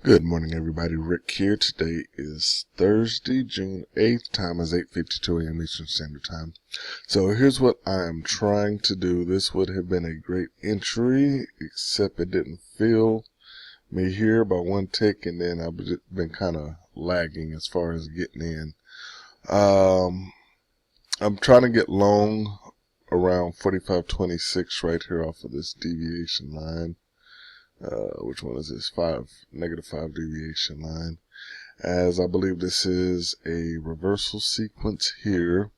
Good morning, everybody. Rick here. Today is Thursday, June 8th. Time is 8:52 a.m. Eastern Standard Time. So here's what I am trying to do. This would have been a great entry, except it didn't fill me here by one tick, and then I've been kind of lagging as far as getting in. I'm trying to get long around 45.26 right here off of this deviation line. Which one is this? -5 deviation line, as I believe this is a reversal sequence here,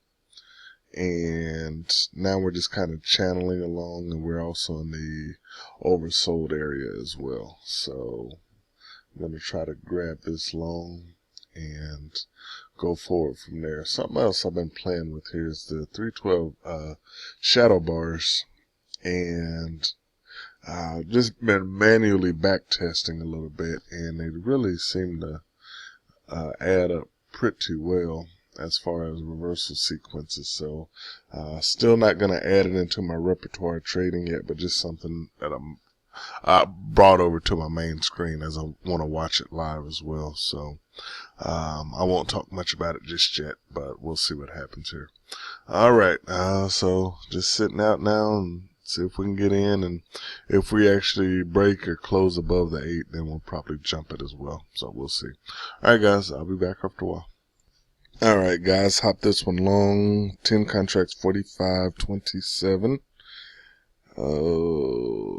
and now we're just kind of channeling along, and we're also in the oversold area as well. So I'm going to try to grab this long and go forward from there. Something else I've been playing with here is the 312 shadow bars, and just been manually back testing a little bit, and they really seem to add up pretty well as far as reversal sequences. So still not going to add it into my repertoire trading yet, but just something that I brought over to my main screen as I want to watch it live as well. So I won't talk much about it just yet, but we'll see what happens here. All right, so just sitting out now and see if we can get in, and if we actually break or close above the 8, then we'll probably jump it as well. So we'll see. All right, guys, I'll be back after a while. All right, guys, hop this one long. 10 contracts, 45.27.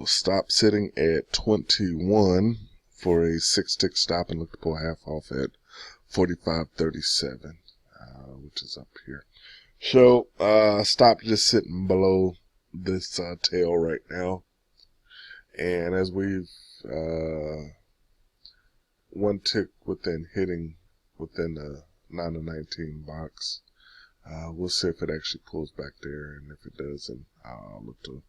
Stop sitting at 21 for a 6-tick stop, and look to pull half off at 45.37, which is up here. So stop just sitting below this tail right now, and as we've one tick within hitting within the 9 to 19 box, we'll see if it actually pulls back there, and if it does, then I'll look to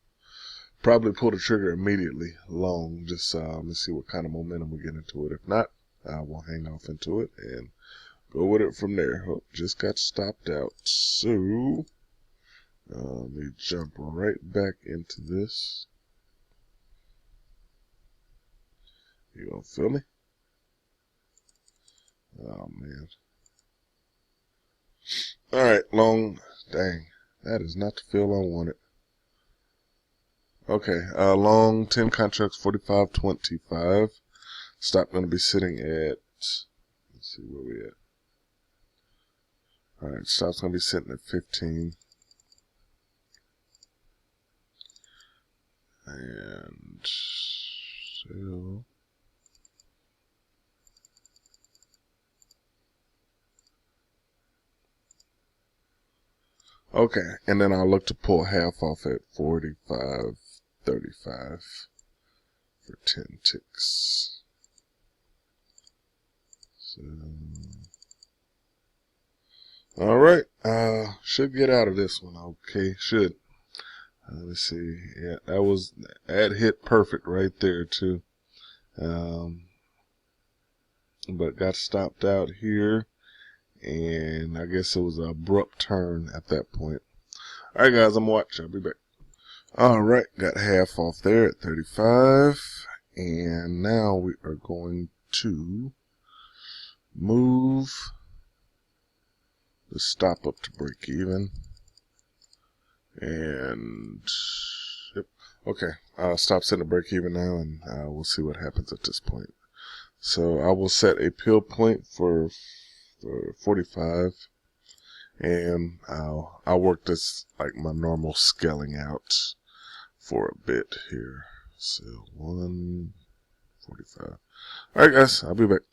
probably pull the trigger immediately long. Just let me see what kind of momentum we get into it. If not, we'll hang off into it and go with it from there. Oh, just got stopped out, so let me jump right back into this. You gonna feel me? Oh, man. Alright, long. Dang. That is not the feel I wanted. Okay, long 10 contracts, 45.25. Stop gonna be sitting at, let's see where we at. Alright, stop's gonna be sitting at 15. And so okay, and then I'll look to pull half off at 45.35 for 10 ticks. So, all right, should get out of this one. Okay, should. Let's see. Yeah, that hit perfect right there too. But got stopped out here, and I guess it was an abrupt turn at that point. All right, guys, I'm watching. I'll be back. All right, got half off there at 35, and now we are going to move the stop up to break even. And yep, okay, stop setting a break even now, and we'll see what happens at this point. So I will set a pill point for 45, and I'll work this like my normal scaling out for a bit here. So 145. All right, guys, I'll be back.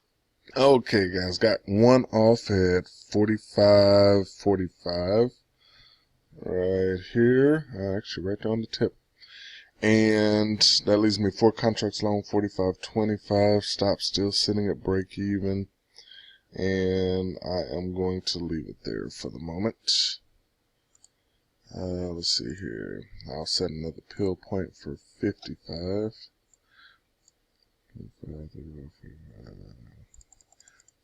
Okay, guys, got one off at 45.45 right here, actually right there on the tip, and that leaves me 4 contracts long, 45.25. Stop still sitting at break even, and I am going to leave it there for the moment. Let's see here. I'll set another pill point for 55.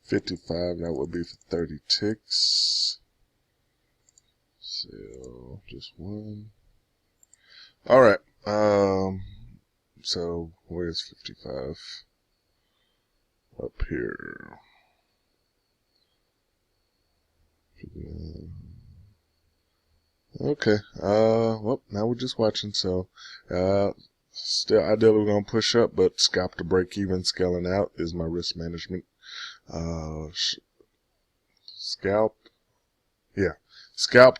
55, that would be for 30 ticks. So just one. All right. So where's 55? up here. Okay, well, now we're just watching, so, still ideally we're gonna push up, but scalp to break even, scaling out is my risk management. Scalp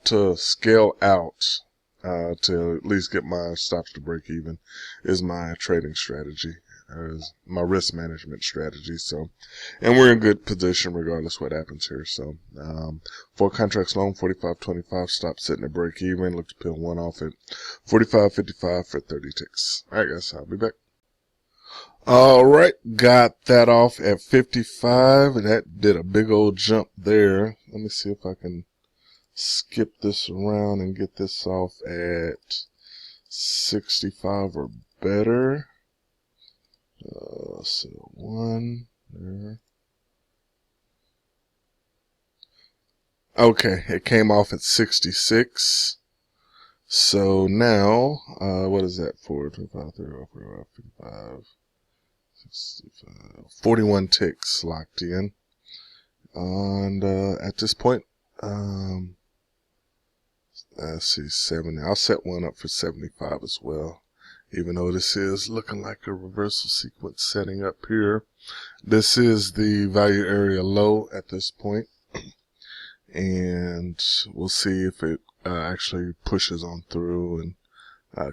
to scale out, to at least get my stops to break even is my trading strategy, is my risk management strategy. So, and we're in good position regardless what happens here. So, 4 contracts long, 45.25, stop sitting at break even, look to peel one off at 45.55 for 30 ticks. All right, guys, I'll be back. All right, got that off at 55. That did a big old jump there. Let me see if I can skip this around and get this off at 65 or better. So 1 there. Okay, it came off at 66. So now, what is that for? 25, 30, 45, 55, 65, 41 ticks locked in. And at this point, let's see, 70. I'll set one up for 75 as well. Even though this is looking like a reversal sequence setting up here. This is the value area low at this point. And we'll see if it actually pushes on through and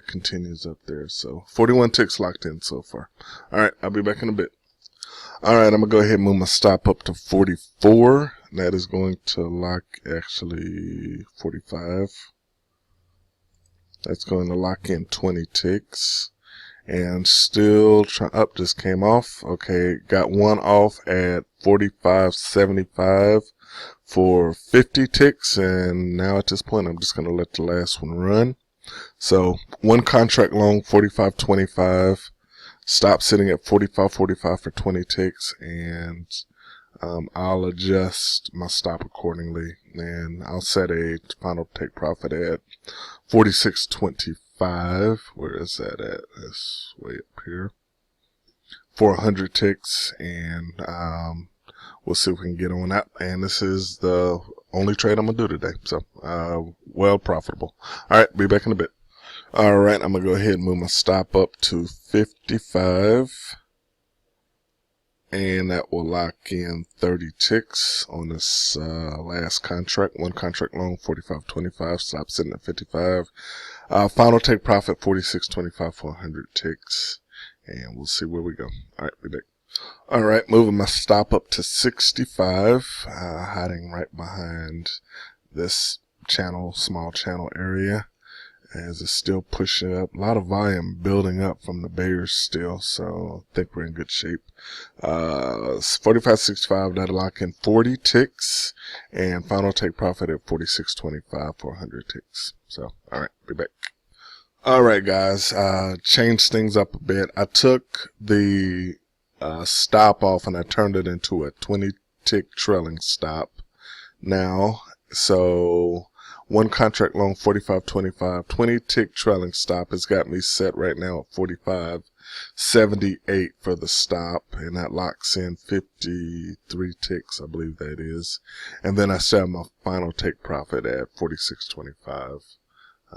continues up there. So 41 ticks locked in so far. All right, I'll be back in a bit. All right, I'm going to go ahead and move my stop up to 44. That is going to lock actually 45. That's going to lock in 20 ticks. And still up, just came off. Okay, got one off at 45.75 for 50 ticks. And now at this point, I'm just going to let the last one run. So 1 contract long, 45.25. Stop sitting at 45.45 for 20 ticks. And I'll adjust my stop accordingly. And I'll set a final take profit at 46.25. Where is that at? That's way up here. For 100 ticks, and we'll see if we can get on that. And this is the only trade I'm gonna do today, so well profitable. All right, be back in a bit. All right, I'm gonna go ahead and move my stop up to 55, and that will lock in 30 ticks on this last contract. 1 contract long, 45.25. Stop sitting at 55. Final take profit 46.25 for 100 ticks, and we'll see where we go. All right, be back. All right, moving my stop up to 65, hiding right behind this channel, small channel area, as it's still pushing up. A lot of volume building up from the bears still, so I think we're in good shape. 45.65, that'll lock in 40 ticks, and final take profit at 46.25 for 100 ticks. So, all right, be back. All right, guys, changed things up a bit. I took the stop off and I turned it into a 20 tick trailing stop now. So 1 contract long, 45.25, 20 tick trailing stop has got me set right now at 45.78 for the stop, and that locks in 53 ticks, I believe that is. And then I set my final take profit at 46.25,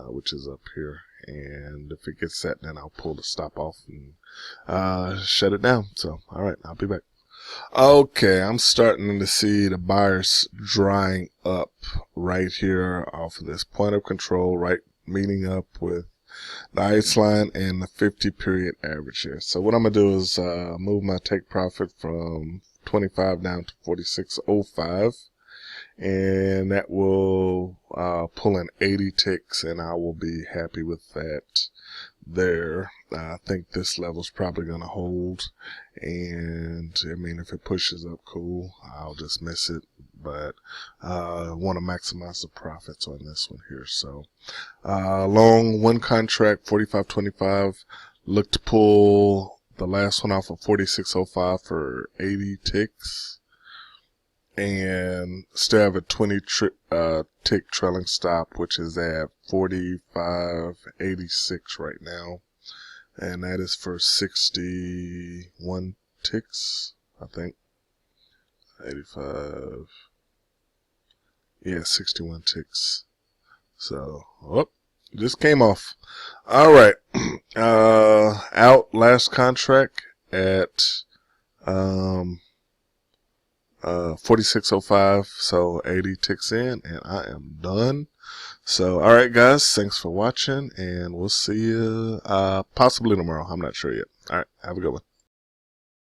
which is up here. And if it gets set, then I'll pull the stop off and shut it down. So, all right, I'll be back. Okay, I'm starting to see the buyers drying up right here off of this point of control, right, meeting up with the ice line and the 50 period average here. So what I'm going to do is move my take profit from 25 down to 46.05. And that will pull in 80 ticks, and I will be happy with that there. I think this level's probably going to hold, and I mean, if it pushes up, cool, I'll just miss it, but I want to maximize the profits on this one here. So long 1 contract, 45.25, look to pull the last one off of 46.05 for 80 ticks. And still have a 20 tick trailing stop, which is at 45.86 right now. And that is for 61 ticks. I think. 85. Yeah, 61 ticks. So, just came off. All right. Out last contract at 4605. So 80 ticks in, and I am done. So, all right, guys. Thanks for watching, and we'll see you possibly tomorrow. I'm not sure yet. All right. Have a good one.